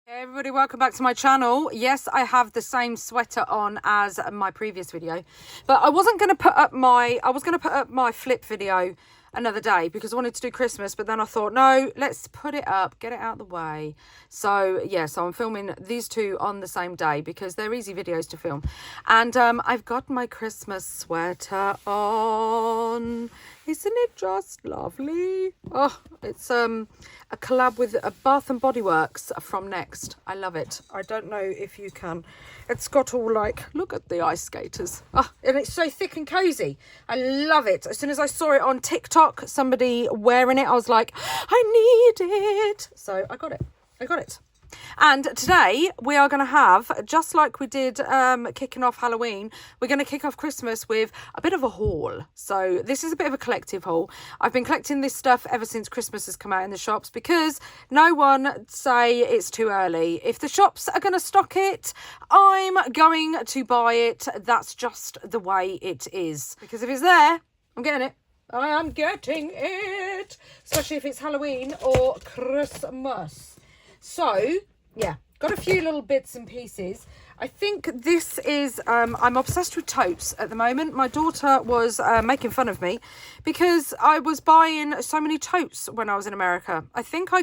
Hey everybody, welcome back to my channel. Yes, I have the same sweater on as my previous video, but I was going to put up my flip video another day because I wanted to do Christmas, but then I thought, no, let's put it up, get it out of the way. So yeah, so I'm filming these two on the same day because they're easy videos to film. And I've got my Christmas sweater on. Isn't it just lovely? Oh, it's a collab with Bath and Body Works from Next. I love it. I don't know if you can. It's got all like, look at the ice skaters. Oh, and it's so thick and cozy. I love it. As soon as I saw it on TikTok, somebody wearing it, I was like, I need it. So I got it. I got it. And today we are going to have, just like we did kicking off Halloween, we're going to kick off Christmas with a bit of a haul. So this is a bit of a collective haul. I've been collecting this stuff ever since Christmas has come out in the shops because no one say it's too early. If the shops are going to stock it, I'm going to buy it. That's just the way it is. Because if it's there, I'm getting it. I am getting it. Especially if it's Halloween or Christmas. So, yeah, got a few little bits and pieces. I think this is, I'm obsessed with totes at the moment. My daughter was making fun of me because I was buying so many totes when I was in America. I think I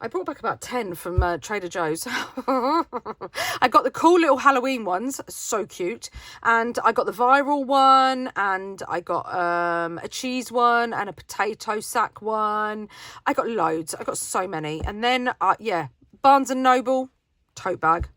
brought back about 10 from Trader Joe's. I got the cool little Halloween ones, so cute. And I got the viral one, and I got a cheese one, and a potato sack one. I got loads. I got so many. And then, yeah, Barnes & Noble, tote bag.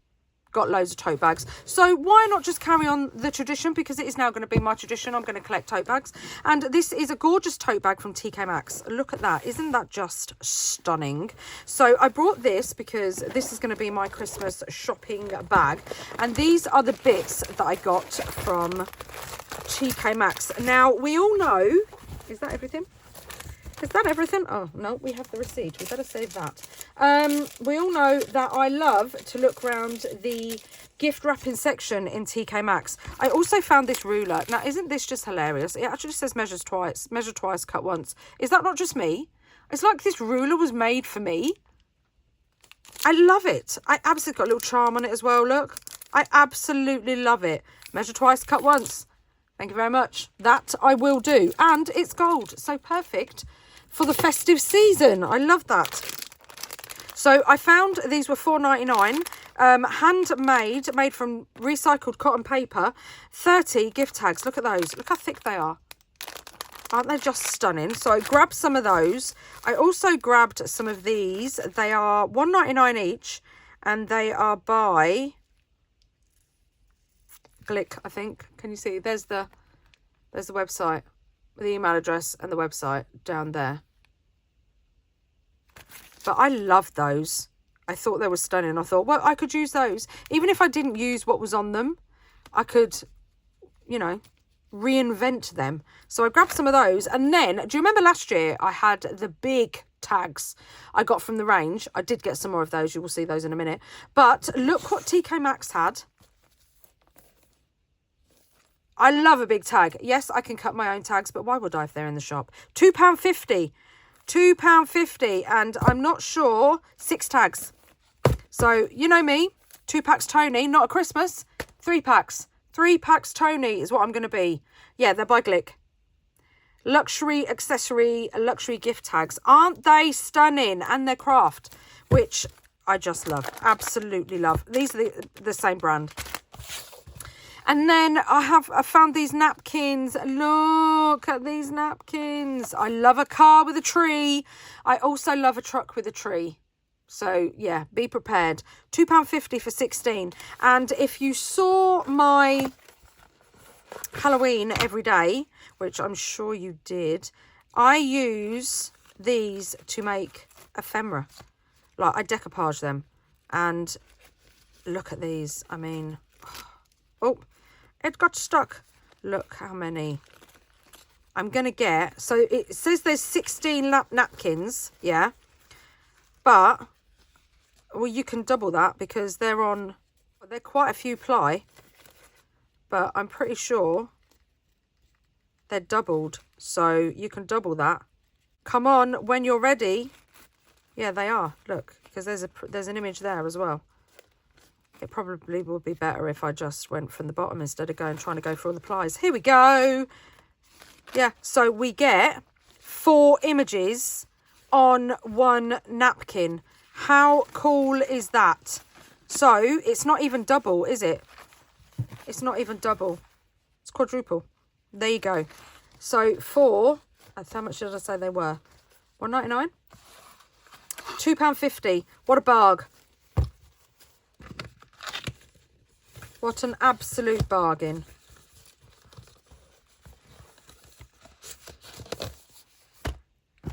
Got loads of tote bags. So why not just carry on the tradition, because it is now going to be my tradition. I'm going to collect tote bags, and this is a gorgeous tote bag from TK Maxx. Look at that. Isn't that just stunning? So I brought this because this is going to be my Christmas shopping bag, and these are the bits that I got from TK Maxx. Now we all know, is that everything? Is that everything? Oh, no, we have the receipt. We better save that. We all know that I love to look around the gift wrapping section in TK Maxx. I also found this ruler. Now, isn't this just hilarious? It actually says measure twice, cut once. Is that not just me? It's like this ruler was made for me. I love it. I absolutely got a little charm on it as well, look. I absolutely love it. Measure twice, cut once. Thank you very much. That I will do. And it's gold, so perfect for the festive season. I love that. So I found these were $4.99, handmade, made from recycled cotton paper. 30 gift tags. Look at those. Look how thick they are. Aren't they just stunning? So I grabbed some of those. I also grabbed some of these. They are $1.99 each, and they are by Glick, I think. Can you see? There's the website, the email address and the website down there. But I love those. I thought they were stunning. I thought, well, I could use those. Even if I didn't use what was on them, I could, you know, reinvent them. So I grabbed some of those. And then, do you remember last year I had the big tags I got from the range? I did get some more of those. You will see those in a minute. But look what TK Maxx had. I love a big tag. Yes, I can cut my own tags, but why would I if they're in the shop? £2.50. £2.50. And I'm not sure, 6 tags. So, you know me, 2 packs Toni, not a Christmas. 3 packs. 3 packs Toni is what I'm going to be. Yeah, they're by Glick. Luxury accessory, luxury gift tags. Aren't they stunning? And they're craft, which I just love. Absolutely love. These are the same brand. And then I found these napkins. Look at these napkins. I love a car with a tree. I also love a truck with a tree. So, yeah, be prepared. £2.50 for 16. And if you saw my Halloween every day, which I'm sure you did, I use these to make ephemera. Like, I decoupage them. And look at these. I mean, oh, it got stuck. Look how many I'm going to get. So it says there's 16 napkins, yeah. But, well, you can double that because they're quite a few ply. But I'm pretty sure they're doubled. So you can double that. Come on, when you're ready, Yeah, they are. Look, because there's an image there as well. It probably would be better if I just went from the bottom instead of trying to go for all the plies. Here we go. Yeah, so we get 4 images on one napkin. How cool is that? So it's not even double, is it? It's not even double. It's quadruple. There you go. So 4, how much did I say they were? £1.99? £2.50. What a bargain. What an absolute bargain.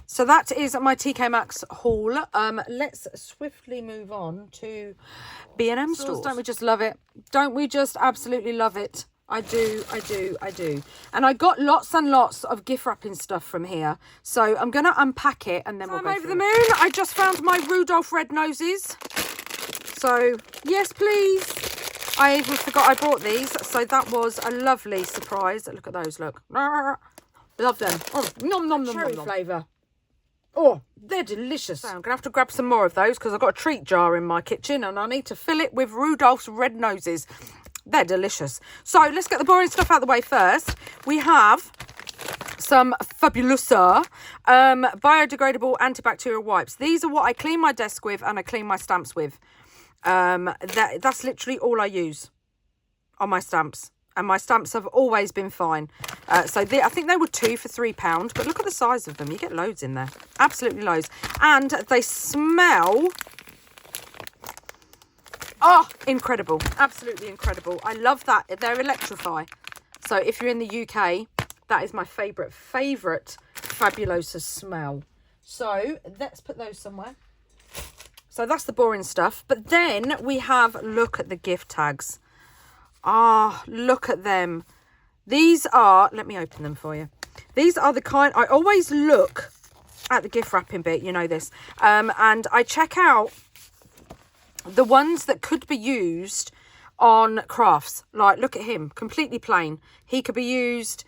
So that is my TK Maxx haul. Let's swiftly move on to B&M stores. Don't we just love it? Don't we just absolutely love it? I do. And I got lots and lots of gift wrapping stuff from here. So I'm going to unpack it and then we'll go over the moon. I just found my Rudolph red noses. So, yes, please. I even forgot I bought these. So that was a lovely surprise. Look at those, look. Love them. Oh, nom, nom, nom, cherry flavour. Oh, they're delicious. So I'm going to have to grab some more of those because I've got a treat jar in my kitchen and I need to fill it with Rudolph's red noses. They're delicious. So let's get the boring stuff out of the way first. We have some Fabulosa biodegradable antibacterial wipes. These are what I clean my desk with and I clean my stamps with. That's literally all I use on my stamps. And my stamps have always been fine. I think they were 2 for £3. But look at the size of them. You get loads in there. Absolutely loads. And they smell... oh, incredible. Absolutely incredible. I love that. They're Electrify. So if you're in the UK, that is my favourite Fabulosa smell. So let's put those somewhere. So that's the boring stuff. But then we have, look at the gift tags. Ah, look at them. These are, let me open them for you. These are the kind, I always look at the gift wrapping bit, you know this. And I check out the ones that could be used on crafts. Like, look at him, completely plain. He could be used.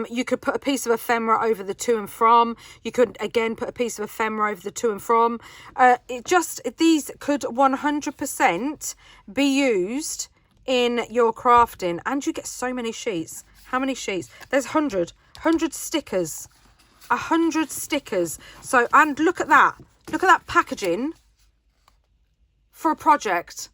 You could put a piece of ephemera over the to and from. You could, again, put a piece of ephemera over the to and from. These could 100% be used in your crafting, and you get so many sheets. How many sheets? There's 100 stickers, 100 stickers. So, and look at that packaging for a project.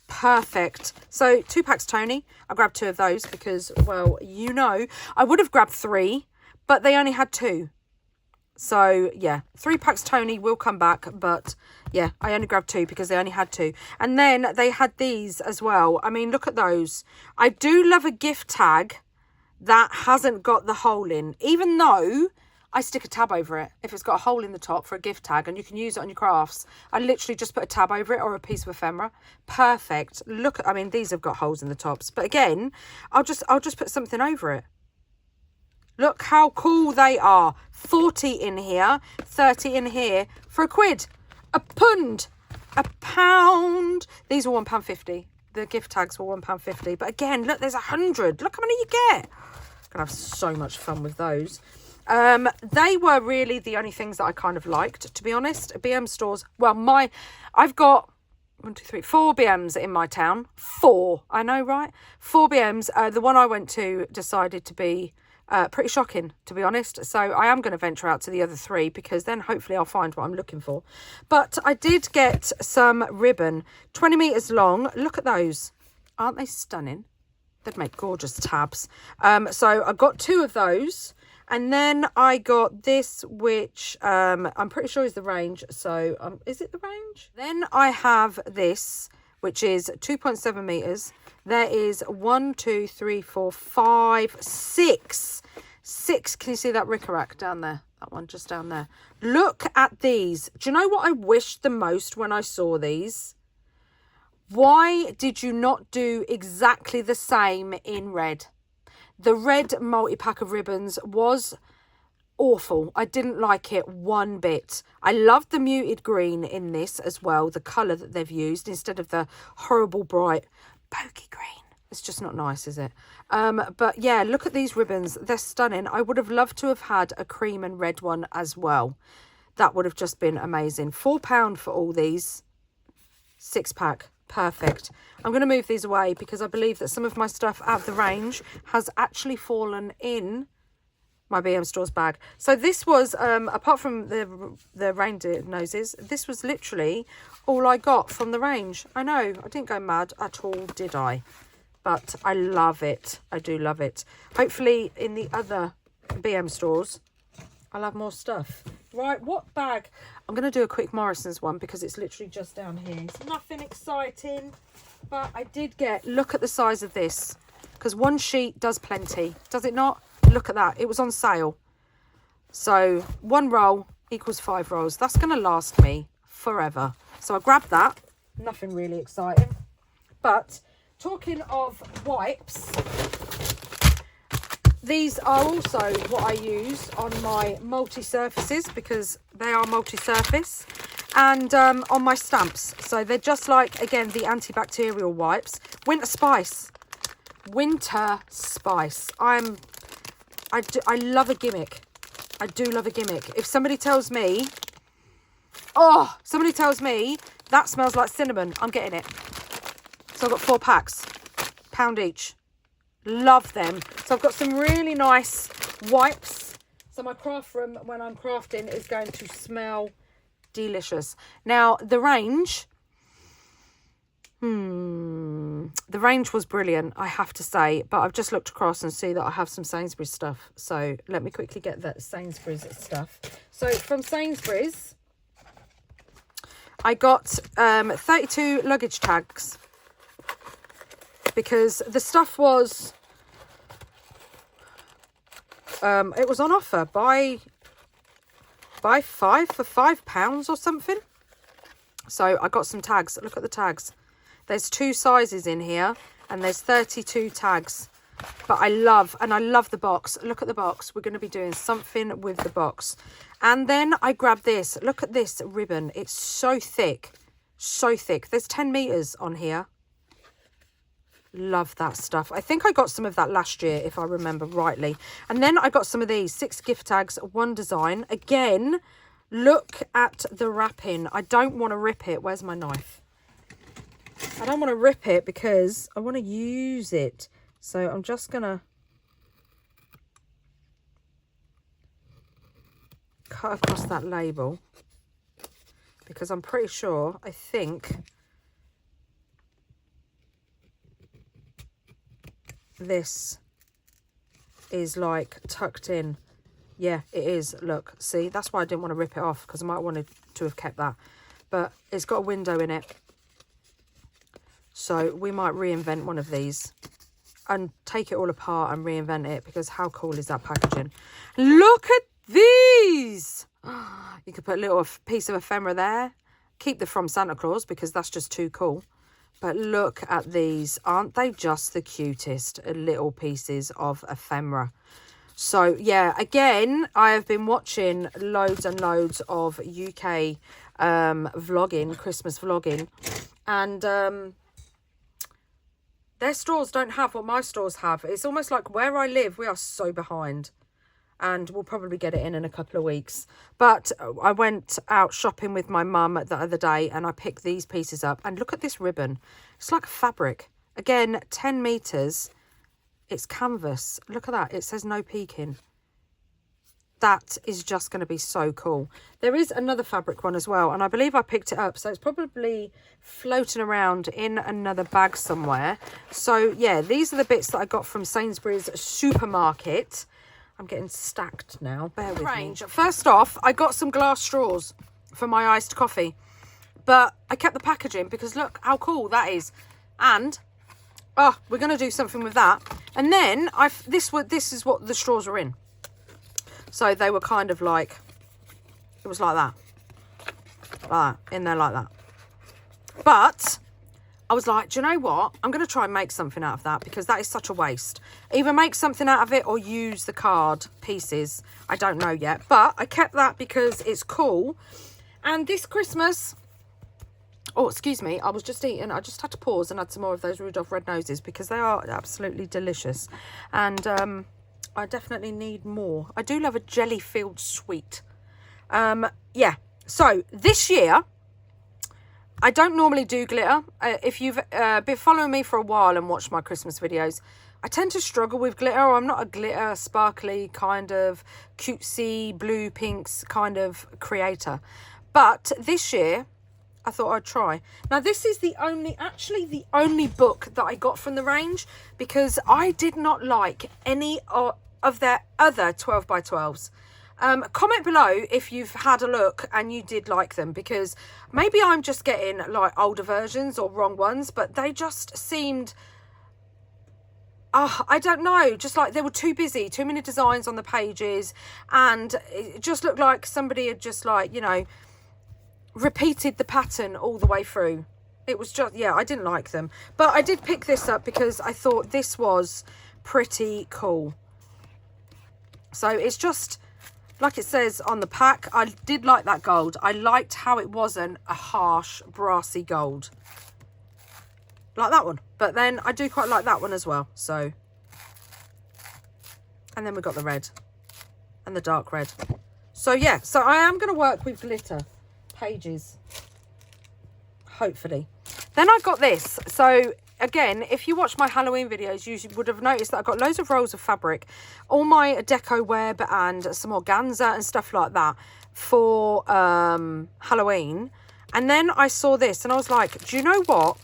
Perfect. So 2 packs Toni. I grabbed 2 of those because, well, you know, I would have grabbed 3, but they only had 2. So yeah, 3 packs Toni will come back, but yeah, I only grabbed 2 because they only had 2. And then they had these as well. I mean, look at those. I do love a gift tag that hasn't got the hole in, even though I stick a tab over it if it's got a hole in the top for a gift tag, and you can use it on your crafts. I literally just put a tab over it or a piece of ephemera. Perfect. Look, I mean, these have got holes in the tops, but again, I'll just put something over it. Look how cool they are. 40 in here, 30 in here for £1. £1. £1. These were £1.50. The gift tags were £1.50. But again, look, there's 100. Look how many you get. Gonna have so much fun with those. They were really the only things that I kind of liked, to be honest. BM stores. Well, I've got 1, 2, 3, 4 BMs in my town. 4. I know, right? 4 BMs. The one I went to decided to be pretty shocking, to be honest. So I am going to venture out to the other 3 because then hopefully I'll find what I'm looking for. But I did get some ribbon, 20 metres long. Look at those. Aren't they stunning? They'd make gorgeous tabs. So I got 2 of those. And then I got this, which I'm pretty sure is the range. So is it the range? Then I have this, which is 2.7 metres. There is 1, 2, 3, 4, 5, 6. 6. Can you see that rickrack down there? That one just down there. Look at these. Do you know what I wished the most when I saw these? Why did you not do exactly the same in red? The red multi-pack of ribbons was awful. I didn't like it one bit. I loved the muted green in this as well, the colour that they've used instead of the horrible bright pokey green. It's just not nice, is it? But yeah, look at these ribbons. They're stunning. I would have loved to have had a cream and red one as well. that would have just been amazing. £4 for all these. 6-pack. Perfect. I'm going to move these away because I believe that some of my stuff out of the range has actually fallen in my BM Stores bag. So this was, apart from the reindeer noses, this was literally all I got from the range. I know, I didn't go mad at all, did I? But I love it. I do love it. Hopefully in the other BM Stores, I'll have more stuff. Right, what bag? I'm going to do a quick Morrison's one because it's literally just down here. It's nothing exciting, but I did get, look at the size of this. Because one sheet does plenty, does it not? Look at that, it was on sale. So 1 roll equals 5 rolls. That's going to last me forever. So I grabbed that. Nothing really exciting. But talking of wipes, these are also what I use on my multi-surfaces because they are multi-surface, and on my stamps. So they're just like, again, the antibacterial wipes. Winter Spice. Winter Spice. I love a gimmick. I do love a gimmick. If somebody tells me, that smells like cinnamon, I'm getting it. So I've got 4 packs, £1 each. Love them. So I've got some really nice wipes. So my craft room, when I'm crafting, is going to smell delicious. Now, the range was brilliant, I have to say, but I've just looked across and see that I have some Sainsbury's stuff. So let me quickly get that Sainsbury's stuff. So from Sainsbury's, I got 32 luggage tags because the stuff was, it was on offer. Buy 5 for £5 or something. So I got some tags. Look at the tags. There's 2 sizes in here and there's 32 tags. But I love the box. Look at the box. We're going to be doing something with the box. And then I grabbed this. Look at this ribbon. It's so thick. So thick. There's 10 meters on here. Love that stuff. I think I got some of that last year, if I remember rightly. And then I got some of these 6 gift tags, 1 design. Again, look at the wrapping. I don't want to rip it. Where's my knife? I don't want to rip it because I want to use it. So I'm just going to cut across that label because I'm pretty sure, I think this is like tucked in. Yeah, it is. Look, see, that's why I didn't want to rip it off because I might have wanted to have kept that. But it's got a window in it. So we might reinvent one of these and take it all apart and reinvent it because how cool is that packaging? Look at these. You could put a little piece of ephemera there. Keep the From Santa Claus because that's just too cool. But look at these. Aren't they just the cutest little pieces of ephemera? So, yeah, again, I have been watching loads and loads of UK vlogging, Christmas vlogging. And their stores don't have what my stores have. It's almost like where I live, we are so behind. And we'll probably get it in a couple of weeks. But I went out shopping with my mum the other day and I picked these pieces up. And look at this ribbon. It's like fabric. Again, 10 meters. It's canvas. Look at that. It says no peeking. That is just going to be so cool. There is another fabric one as well. And I believe I picked it up. So it's probably floating around in another bag somewhere. So, yeah, these are the bits that I got from Sainsbury's supermarket. I'm getting stacked now. Bear with me. First off, I got some glass straws for my iced coffee. But I kept the packaging because look how cool that is. And, oh, we're going to do something with that. And then, this is what the straws were in. So they were kind of like, it was like that. Like that. In there like that. But I was like, do you know what? I'm going to try and make something out of that because that is such a waste. Either make something out of it or use the card pieces. I don't know yet. But I kept that because it's cool. And this Christmas... Oh, excuse me. I was just eating. I just had to pause and add some more of those Rudolph Red Noses because they are absolutely delicious. And I definitely need more. I do love a jelly-filled sweet. Yeah, so this year, I don't normally do glitter. If you've been following me for a while and watched my Christmas videos, I tend to struggle with glitter. I'm not a glitter, sparkly, kind of cutesy, blue, pinks kind of creator. But this year, I thought I'd try. Now, this is actually the only book that I got from the range, because I did not like any of their other 12x12s. Comment below if you've had a look and you did like them, because maybe I'm just getting like older versions or wrong ones, but they just seemed, I don't know, just like they were too busy, too many designs on the pages, and it just looked like somebody had just, like, you know, repeated the pattern all the way through. It was just, yeah, I didn't like them. But I did pick this up because I thought this was pretty cool. So it's just, like it says on the pack, I did like that gold. I liked how it wasn't a harsh, brassy gold. Like that one. But then I do quite like that one as well. So, and then we've got the red and the dark red. So yeah, so I am going to work with glitter pages, hopefully. Then I got this. So again, if you watch my Halloween videos, you would have noticed that I've got loads of rolls of fabric, all my deco web and some organza and stuff like that for Halloween. And then I saw this and I was like, do you know what?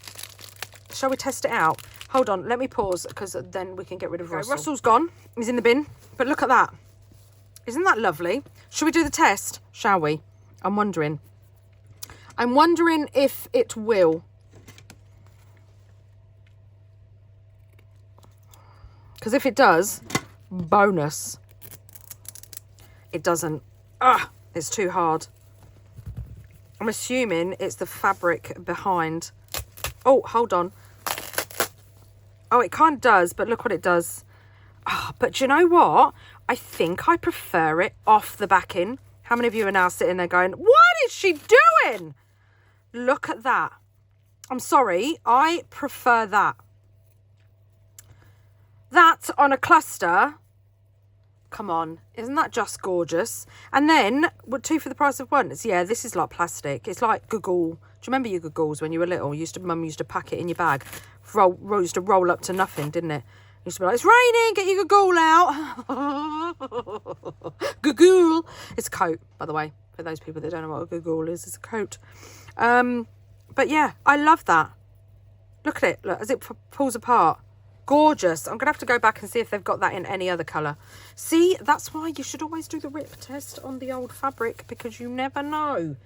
Shall we test it out? Hold on, let me pause, because then we can get rid of Russell. Russell's gone. He's in the bin. But look at that. Isn't that lovely? Should we do the test? Shall we? I'm wondering if it will. Because if it does, bonus. It doesn't. Ah, it's too hard. I'm assuming it's the fabric behind. Oh, hold on. Oh, it kind of does, but look what it does. Oh, but do you know what? I think I prefer it off the backing. How many of you are now sitting there going, what is she doing? Look at that. I'm sorry, I prefer that. That on a cluster. Come on, isn't that just gorgeous? And then, what, 2 for the price of 1? Yeah, this is like plastic. It's like goggle. Do you remember your goggles when you were little? Mum used to pack it in your bag. Used to roll up to nothing, didn't it? Used to be like, it's raining, get your goggle out. Goggle. It's a coat, by the way. For those people that don't know what a goggle is, it's a coat. But yeah, I love that. Look at it, look, as it pulls apart. Gorgeous. I'm going to have to go back and see if they've got that in any other colour. See, that's why you should always do the rip test on the old fabric, because you never know.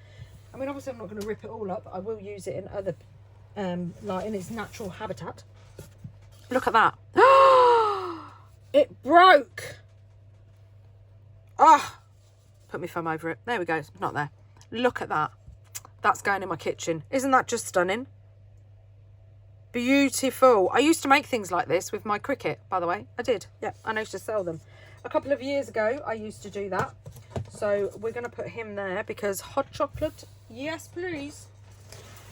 I mean, obviously I'm not going to rip it all up. I will use it in other, like in its natural habitat. Look at that. It broke. Ah, put my thumb over it. There we go. It's not there. Look at that. That's going in my kitchen. Isn't that just stunning? Beautiful. I used to make things like this with my Cricut, by the way. I did. Yeah, I used to sell them. A couple of years ago, I used to do that. So we're going to put him there because hot chocolate, yes, please.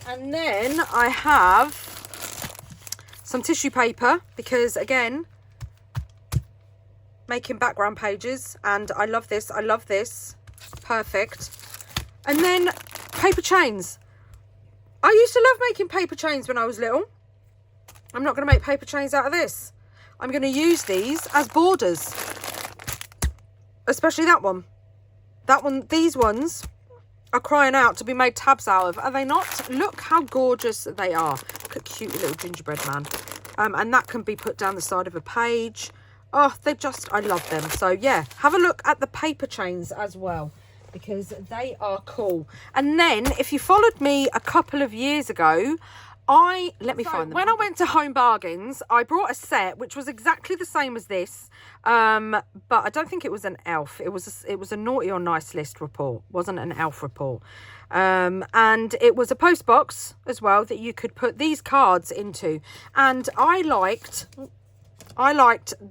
And then I have some tissue paper because, again, making background pages. And I love this. I love this. Perfect. And then paper chains. I used to love making paper chains when I was little. I'm not going to make paper chains out of this. I'm going to use these as borders. Especially that one. That one, these ones are crying out to be made tabs out of. Are they not? Look how gorgeous they are. Look at cute little gingerbread man. And that can be put down the side of a page. Oh, they just, I love them. So yeah, have a look at the paper chains as well, because they are cool. And then if you followed me a couple of years ago, let me find them. When I went to Home Bargains, I brought a set which was exactly the same as this, but I don't think it was an elf. It was a naughty or nice list report. It wasn't an elf report. And it was a post box as well that you could put these cards into. And I liked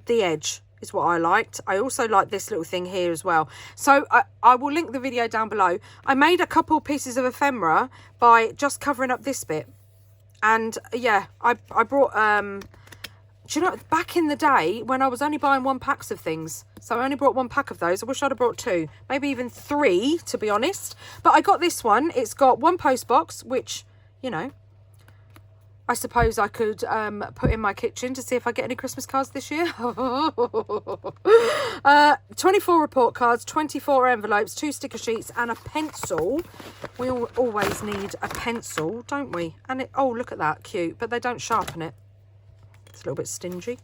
the edge. Is what I liked. I also like this little thing here as well. So I will link the video down below. I made a couple pieces of ephemera by just covering up this bit. And yeah, I brought, do you know, back in the day when I was only buying 1 packs of things, So I only brought 1 pack of those. I wish I'd have brought 2, maybe even 3, to be honest. But I got this one. It's got 1 post box, which, you know, I suppose I could put in my kitchen to see if I get any Christmas cards this year. 24 report cards, 24 envelopes, 2 sticker sheets and a pencil. We always need a pencil, don't we? And oh, look at that, cute. But they don't sharpen it. It's a little bit stingy.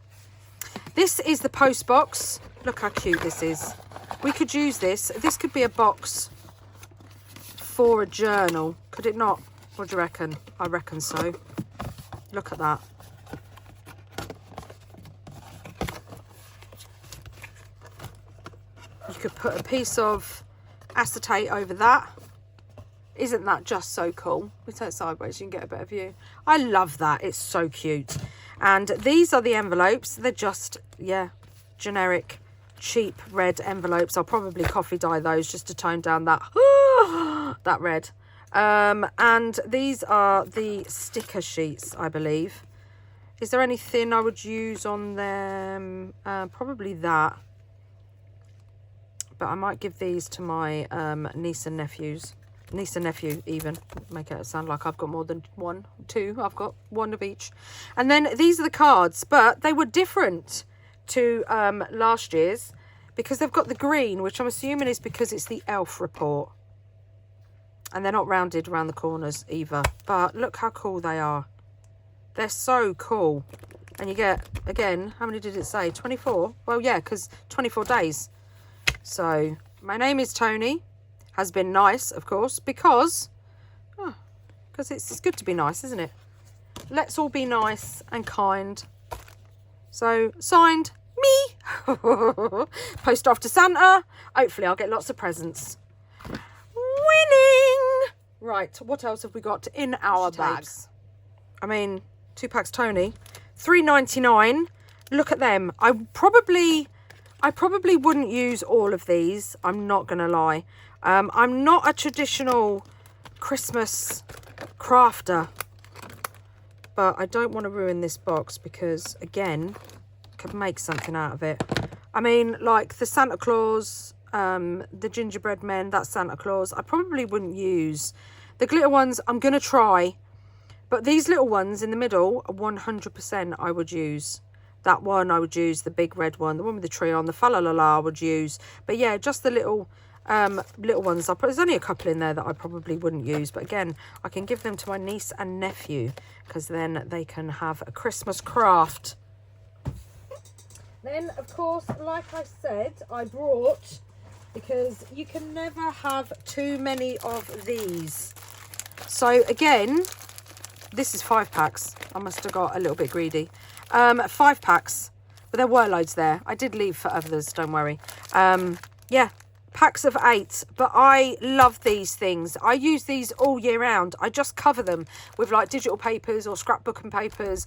This is the post box. Look how cute this is. We could use this. This could be a box for a journal. Could it not? What do you reckon? I reckon so. Look at that. You could put a piece of acetate over that. Isn't that just so cool? We turn it sideways, you can get a better view. I love that. It's so cute. And these are the envelopes. They're just, yeah, generic, cheap red envelopes. I'll probably coffee dye those just to tone down that, that red. And these are the sticker sheets, I believe. Is there anything I would use on them? Probably that. But I might give these to my niece and nephews. Niece and nephew even. Make it sound like I've got more than 1, 2. I've got 1 of each. And then these are the cards, but they were different to last year's because they've got the green, which I'm assuming is because it's the elf report. And they're not rounded around the corners either. But look how cool they are. They're so cool. And you get, again, how many did it say? 24? Well, yeah, because 24 days. So, my name is Toni. Has been nice, of course, because it's good to be nice, isn't it? Let's all be nice and kind. So, signed, me. Post off to Santa. Hopefully, I'll get lots of presents. Winning! Right, what else have we got in our bags? I mean, 2 packs Toni. $3.99. Look at them. I probably wouldn't use all of these. I'm not going to lie. I'm not a traditional Christmas crafter. But I don't want to ruin this box because, again, I could make something out of it. I mean, like the Santa Claus, the gingerbread men, that's Santa Claus. I probably wouldn't use. The glitter ones, I'm going to try. But these little ones in the middle, 100% I would use. That one I would use, the big red one, the one with the tree on, the fa-la-la-la I would use. But yeah, just the little ones. There's only a couple in there that I probably wouldn't use. But again, I can give them to my niece and nephew because then they can have a Christmas craft. Then, of course, like I said, I brought, because you can never have too many of these. So again, this is 5 packs. I must have got a little bit greedy. 5 packs, but there were loads there. I did leave for others, don't worry. Yeah, packs of 8, but I love these things. I use these all year round. I just cover them with like digital papers or scrapbooking papers,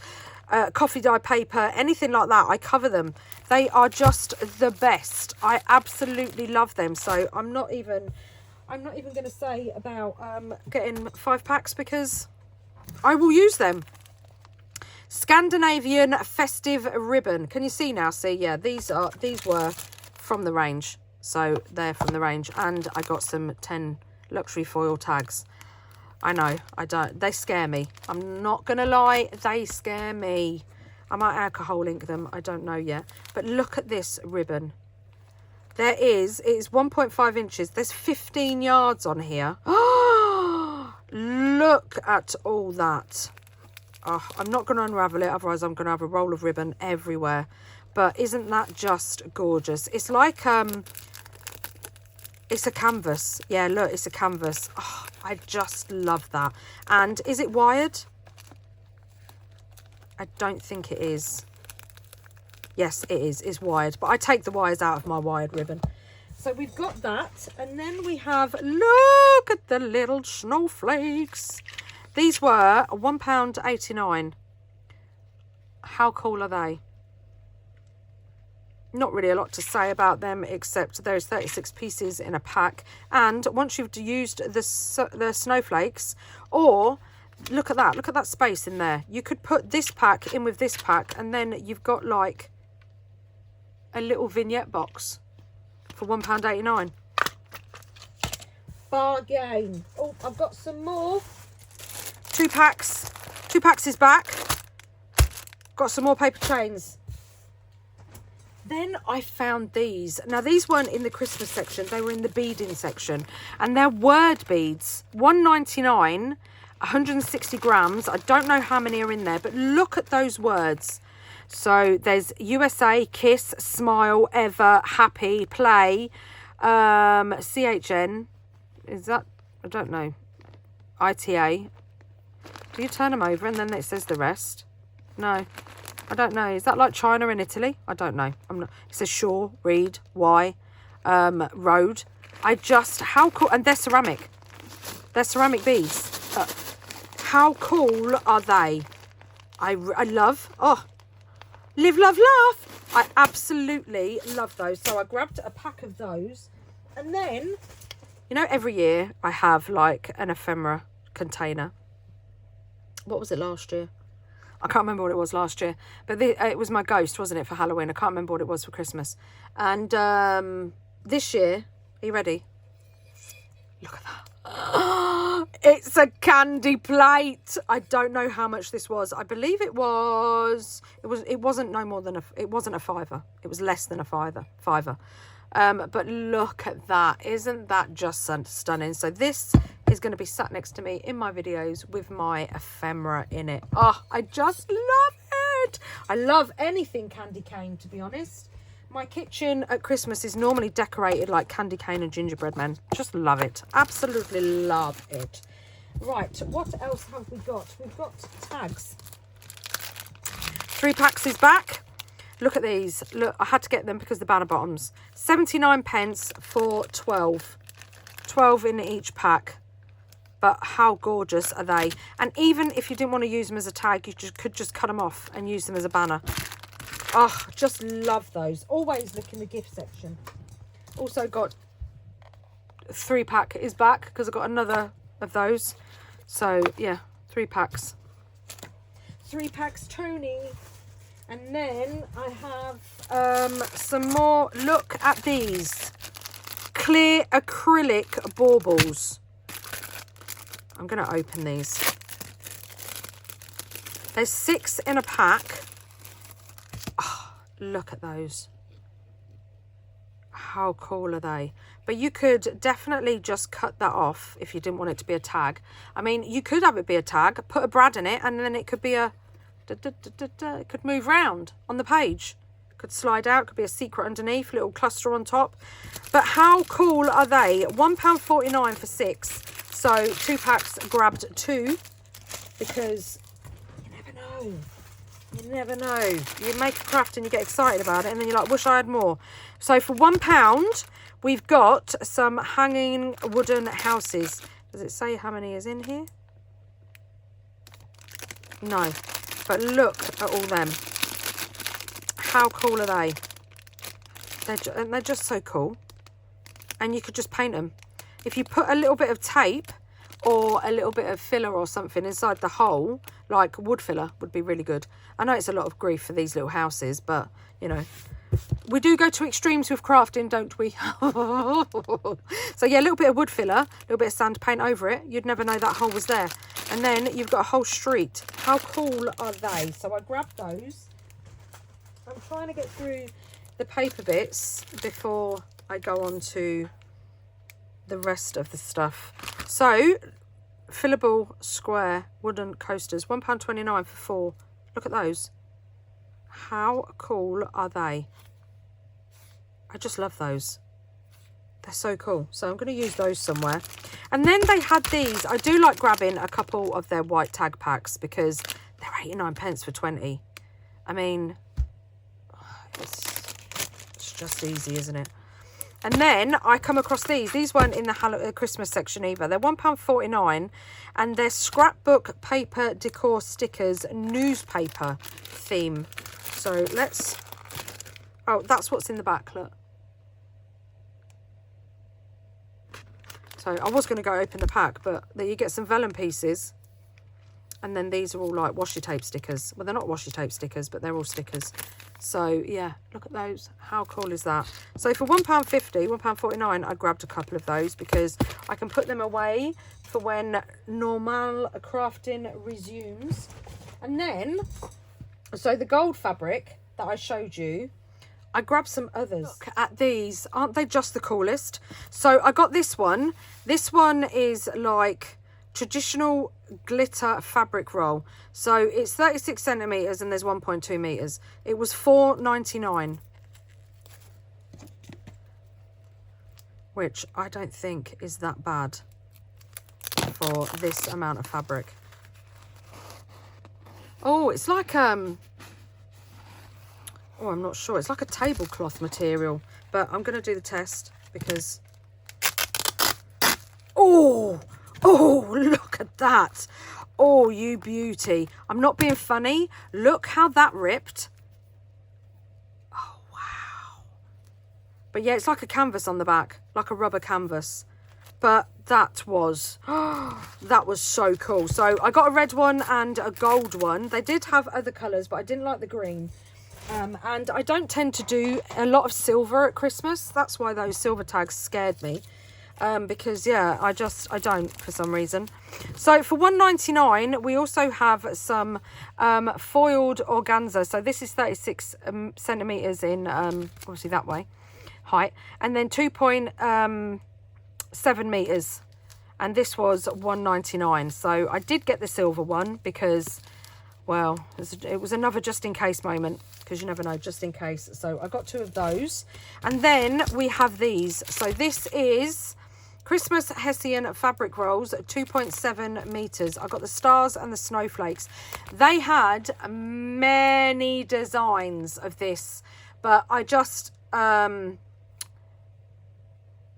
coffee dye paper, anything like that. I cover them. They are just the best. I absolutely love them. So I'm not even going to say about getting 5 packs because I will use them. Scandinavian festive ribbon. Can you see now? See, yeah, these were from the range. So they're from the range. And I got some 10 luxury foil tags. I know, they scare me. I'm not going to lie, they scare me. I might alcohol ink them, I don't know yet. But look at this ribbon. It's 1.5 inches. There's 15 yards on here. Look at all that. Oh, I'm not going to unravel it, otherwise I'm going to have a roll of ribbon everywhere. But isn't that just gorgeous? It's like, it's a canvas. Yeah, look, it's a canvas. Oh, I just love that. And is it wired? I don't think it is. Yes, it is. It's wired. But I take the wires out of my wired ribbon. So we've got that. And then we have, look at the little snowflakes. These were £1.89. How cool are they? Not really a lot to say about them, except there's 36 pieces in a pack. And once you've used the snowflakes, or look at that space in there. You could put this pack in with this pack, and then you've got like a little vignette box. for £1.89. Bargain. Oh, I've got some more. 2 packs. 2 packs is back. Got some more paper chains. Then I found these. Now, these weren't in the Christmas section. They were in the beading section. And they're word beads. £1.99, 160 grams. I don't know how many are in there, but look at those words. So there's USA, kiss, smile, ever, happy, play, CHN. Is that, I don't know, ITA. Do you turn them over and then it says the rest? No, I don't know. Is that like China and Italy? I don't know. I'm not. It says shore, read, why, road. I just, how cool, and they're ceramic. They're ceramic beads. How cool are they? I love, oh, live, love, laugh. I absolutely love those. So I grabbed a pack of those. And then, you know, every year I have like an ephemera container. What was it last year? I can't remember what it was last year. But it was my ghost, wasn't it, for Halloween? I can't remember what it was for Christmas. And this year, are you ready? Look at that. It's a candy plate. I don't know how much this was. I believe it wasn't no more than it wasn't a £5. It was less than a £5. But look at that. Isn't that just stunning? So this is going to be sat next to me in my videos with my ephemera in it. Oh, I just love it. I love anything candy cane, to be honest. My kitchen at Christmas is normally decorated like candy cane and gingerbread men. Just love it. Absolutely love it. Right, what else have we got? We've got tags. 3 packs is back. Look at these. Look, I had to get them because the banner bottoms. 79p for 12. 12 in each pack. But how gorgeous are they? And even if you didn't want to use them as a tag, you could just cut them off and use them as a banner. Oh, just love those. Always look in the gift section. Also got 3 pack is back because I got another of those. So yeah, 3 packs. 3 packs, Toni. And then I have some more. Look at these clear acrylic baubles. I'm going to open these. There's 6 in a pack. Oh, look at those. How cool are they? But you could definitely just cut that off if you didn't want it to be a tag. I mean, you could have it be a tag, put a brad in it, and then it could be a... It could move round on the page. Could slide out, could be a secret underneath, little cluster on top. But how cool are they? £1.49 for 6. So 2 packs, grabbed 2 because you never know. You never know. You make a craft and you get excited about it and then you're like, wish I had more. So for £1, we've got some hanging wooden houses. Does it say how many is in here? No. But look at all them. How cool are they? They're just so cool. And you could just paint them. If you put a little bit of tape or a little bit of filler or something inside the hole, like wood filler would be really good. I know it's a lot of grief for these little houses, but, you know, we do go to extremes with crafting, don't we? So, yeah, a little bit of wood filler, a little bit of sand paint over it. You'd never know that hole was there. And then you've got a whole street. How cool are they? So I grabbed those. I'm trying to get through the paper bits before I go on to the rest of the stuff. So, fillable square wooden coasters, £1.29 for 4. Look at those. How cool are they? I just love those. They're so cool. So I'm going to use those somewhere. And then they had these. I do like grabbing a couple of their white tag packs because they're 89p for 20. I mean, it's just easy, isn't it? And then I come across these. These weren't in the Christmas section either. They're £1.49 and they're scrapbook paper decor stickers newspaper theme. So let's... Oh, that's what's in the back, look. So I was going to go open the pack, but there you get some vellum pieces. And then these are all like washi tape stickers. Well, they're not washi tape stickers, but they're all stickers. So yeah, look at those. How cool is that? So for £1.50, £1.49, I grabbed a couple of those because I can put them away for when normal crafting resumes. And then, so the gold fabric that I showed you, I grabbed some others. Look at these. Aren't they just the coolest? So I got this one. This one is like traditional glitter fabric roll. So it's 36 centimeters and there's 1.2 meters. It was $4.99, which I don't think is that bad for this amount of fabric. Oh, it's like oh, I'm not sure. It's like a tablecloth material, but I'm going to do the test because oh, look at that. Oh, you beauty. I'm not being funny. Look how that ripped. Oh, wow. But yeah, it's like a canvas on the back, like a rubber canvas. But that was so cool. So I got a red one and a gold one. They did have other colours, but I didn't like the green. And I don't tend to do a lot of silver at Christmas. That's why those silver tags scared me. Because yeah, I don't for some reason. So for $1.99, we also have some foiled organza. So this is 36 centimeters in obviously that way height, and then 2.7 meters, and this was $1.99. So I did get the silver one because, well, it was another just in case moment, because you never know, just in case. So I got 2 of those, and then we have these. So this is Christmas Hessian fabric rolls, 2.7 meters. I got the stars and the snowflakes. They had many designs of this, but I just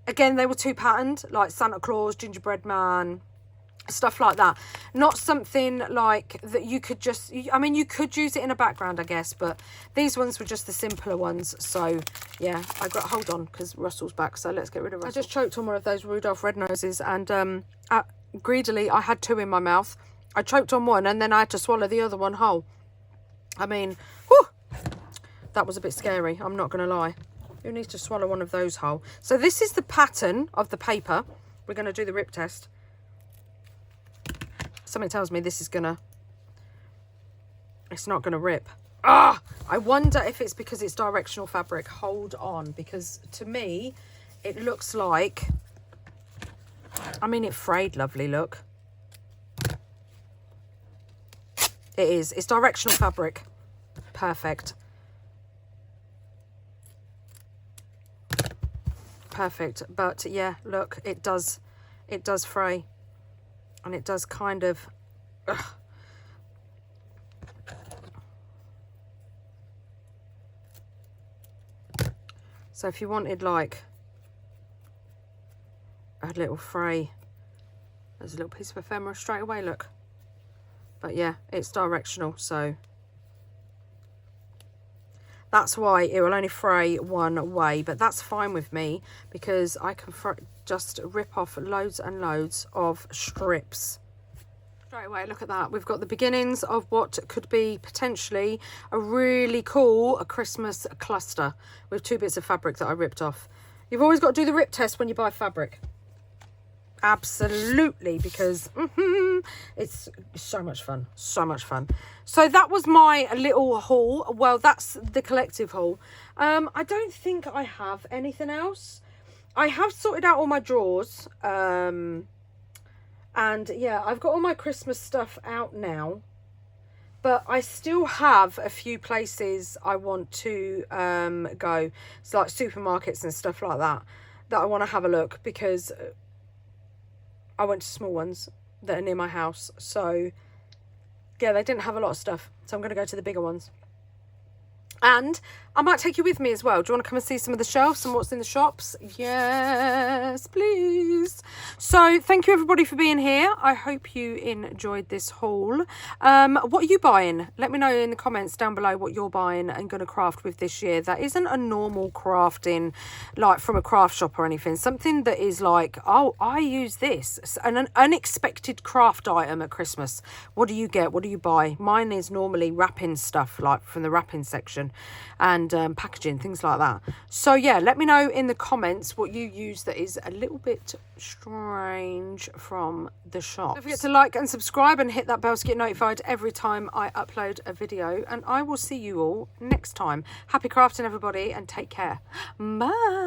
again, they were 2 patterned, like Santa Claus, gingerbread man, stuff like that. Not something like that you could just, I mean, you could use it in a background, I guess, but these ones were just the simpler ones. So yeah, I got, hold on, because Russell's back, so let's get rid of Russell. I just choked on one of those Rudolph red noses, and greedily I had 2 in my mouth. I choked on one and then I had to swallow the other one whole. I mean, whew, that was a bit scary, I'm not gonna lie. Who needs to swallow one of those whole? So this is the pattern of the paper. We're going to do the rip test. Something tells me this is gonna, it's not gonna rip. Ah, I wonder if it's because it's directional fabric. Hold on, because to me it looks like, I mean, it frayed lovely, look. It is, it's directional fabric. Perfect. Perfect. But yeah, look, it does fray, and it does kind of so if you wanted like a little fray, there's a little piece of ephemera straight away, look. But yeah, it's directional, so that's why it will only fray one way, but that's fine with me because I can just rip off loads and loads of strips. Straight away, look at that. We've got the beginnings of what could be potentially a really cool Christmas cluster with 2 bits of fabric that I ripped off. You've always got to do the rip test when you buy fabric. Absolutely, because it's so much fun, so much fun. So that was my little haul. Well, that's the collective haul. I don't think I have anything else. I have sorted out all my drawers, and yeah, I've got all my Christmas stuff out now, but I still have a few places I want to go. It's like supermarkets and stuff like that I want to have a look, because I went to small ones that are near my house. So yeah, they didn't have a lot of stuff, so I'm going to go to the bigger ones. And I might take you with me as well. Do you want to come and see some of the shelves and what's in the shops? Yes, please. So thank you everybody for being here. I hope you enjoyed this haul. What are you buying? Let me know in the comments down below what you're buying and going to craft with this year. That isn't a normal crafting, like from a craft shop or anything. Something that is like, oh, I use this. An unexpected craft item at Christmas. What do you get? What do you buy? Mine is normally wrapping stuff, like from the wrapping section. and packaging, things like that. So yeah, let me know in the comments what you use that is a little bit strange from the shop. Don't forget to like and subscribe and hit that bell to get notified every time I upload a video, and I will see you all next time. Happy crafting, everybody, and take care. Bye.